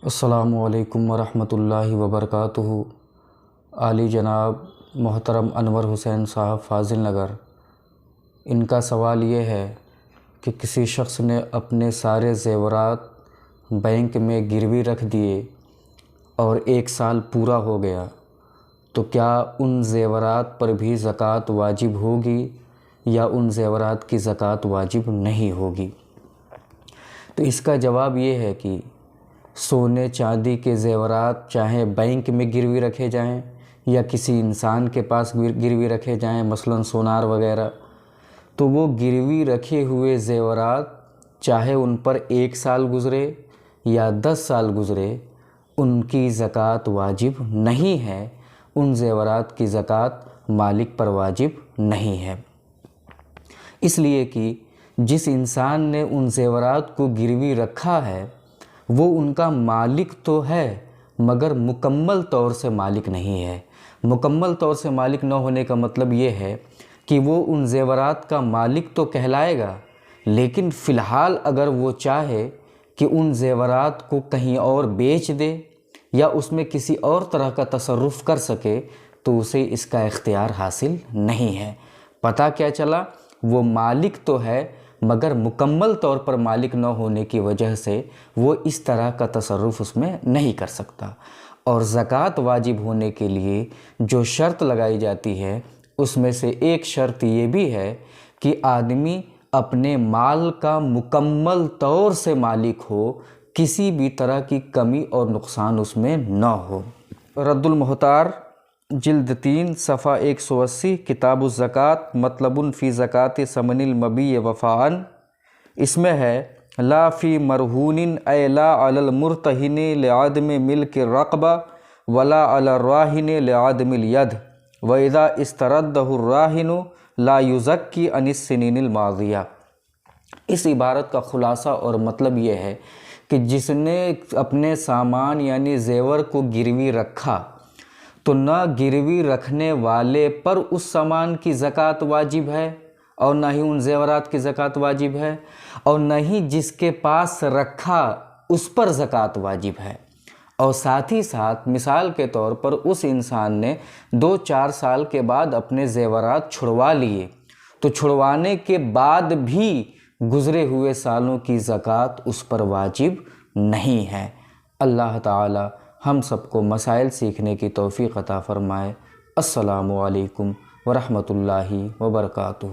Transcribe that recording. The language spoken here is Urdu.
السلام علیکم ورحمۃ اللہ وبرکاتہ۔ عالی جناب محترم انور حسین صاحب فاضل نگر، ان کا سوال یہ ہے کہ کسی شخص نے اپنے سارے زیورات بینک میں گروی رکھ دیے اور 1 سال پورا ہو گیا، تو کیا ان زیورات پر بھی زکوٰۃ واجب ہوگی یا ان زیورات کی زکوٰۃ واجب نہیں ہوگی؟ تو اس کا جواب یہ ہے کہ سونے چاندی کے زیورات چاہے بینک میں گروی رکھے جائیں یا کسی انسان کے پاس گروی رکھے جائیں، مثلاً سونار وغیرہ، تو وہ گروی رکھے ہوئے زیورات چاہے ان پر 1 سال گزرے یا 10 سال گزرے، ان کی زکوٰۃ واجب نہیں ہے، ان زیورات کی زکوٰۃ مالک پر واجب نہیں ہے۔ اس لیے کہ جس انسان نے ان زیورات کو گروی رکھا ہے وہ ان کا مالک تو ہے مگر مکمل طور سے مالک نہیں ہے۔ مکمل طور سے مالک نہ ہونے کا مطلب یہ ہے کہ وہ ان زیورات کا مالک تو کہلائے گا، لیکن فی الحال اگر وہ چاہے کہ ان زیورات کو کہیں اور بیچ دے یا اس میں کسی اور طرح کا تصرف کر سکے تو اسے اس کا اختیار حاصل نہیں ہے۔ پتہ کیا چلا؟ وہ مالک تو ہے مگر مکمل طور پر مالک نہ ہونے کی وجہ سے وہ اس طرح کا تصرف اس میں نہیں کر سکتا۔ اور زکوٰۃ واجب ہونے کے لیے جو شرط لگائی جاتی ہے اس میں سے ایک شرط یہ بھی ہے کہ آدمی اپنے مال کا مکمل طور سے مالک ہو، کسی بھی طرح کی کمی اور نقصان اس میں نہ ہو۔ رد المحتار جلد 3 صفحہ 180 کتاب الزکوٰۃ مطلب فی زکوٰۃ ثمن المبیع وفاءً، اس میں ہے لا فی مرہون اے لا علی المرتہن لعدم ملک الرقبہ ولا علی الراہن لعدم الید واذا استردہ الراہن لا یزکی عن السنین الماضیہ۔ اس عبارت کا خلاصہ اور مطلب یہ ہے کہ جس نے اپنے سامان یعنی زیور کو گروی رکھا تو نہ گروی رکھنے والے پر اس سامان کی زکوٰۃ واجب ہے اور نہ ہی ان زیورات کی زکوٰۃ واجب ہے، اور نہ ہی جس کے پاس رکھا اس پر زکوٰۃ واجب ہے۔ اور ساتھ ہی ساتھ مثال کے طور پر اس انسان نے 2-4 سال کے بعد اپنے زیورات چھڑوا لیے تو چھڑوانے کے بعد بھی گزرے ہوئے سالوں کی زکوٰۃ اس پر واجب نہیں ہے۔ اللہ تعالی ہم سب کو مسائل سیکھنے کی توفیق عطا فرمائے۔ السلام علیکم ورحمۃ اللہ وبرکاتہ۔